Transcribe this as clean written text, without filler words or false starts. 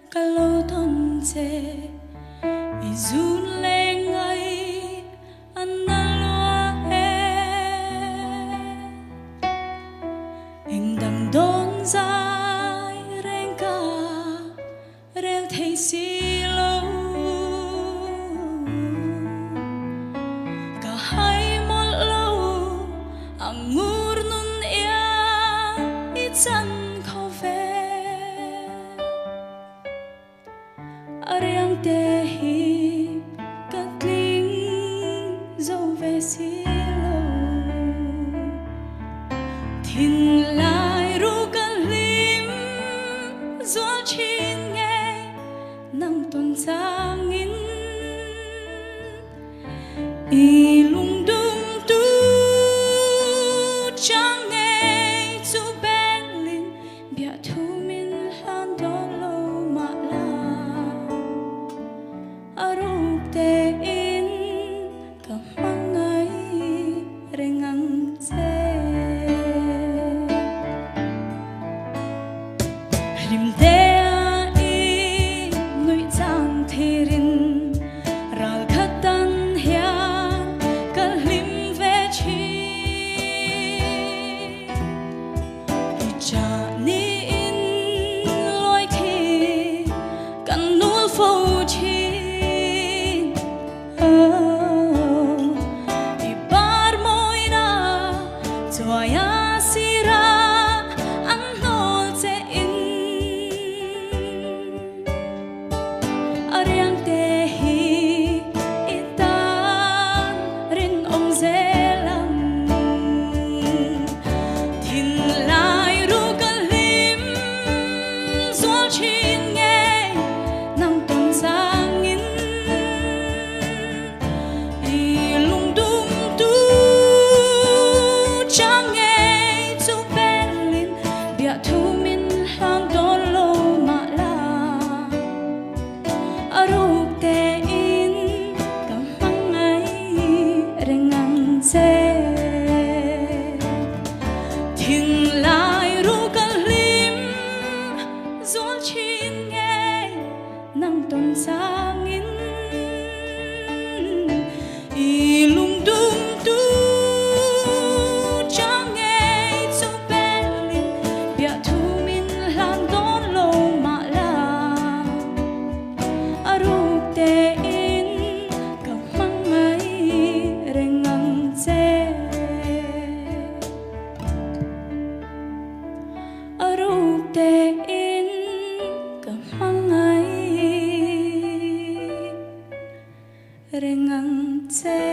Kalau ton se izun lengai analua hình đằng đón dài renka reo thấy xì lâu cả hai một lâu ang ngur nun ia ít chân khó về ariang te hi katling dâu về xì lâu thiên lai ru cả lim gió chín nghe nắng tuần sang in y lung đum tu chẳng nghe chu bên linh bia thu min han đó lâu mà la aruk te in kamangai rengang se rim te ai ngui chang thirin ral khatan hian kal lim ve chi cha ni in loi thi kan nul fo chi i bar moina choya sira an nol che in ariang te hi itan rin om zelang thin lai ru ka lim zol chin nghe nang ton sang in i lung dum tu chẳng nghe chu bên lin bia thu min hang don lo ma la aruk te in kamangai rengang se thiên lai ru ka lim zol chin nghe nang ton sang in i lung dum tu chẳng nghe chu bên lin bia thu min hang don lo ma la aruk te in kamangai rengang se aruk te in kamangai rengang se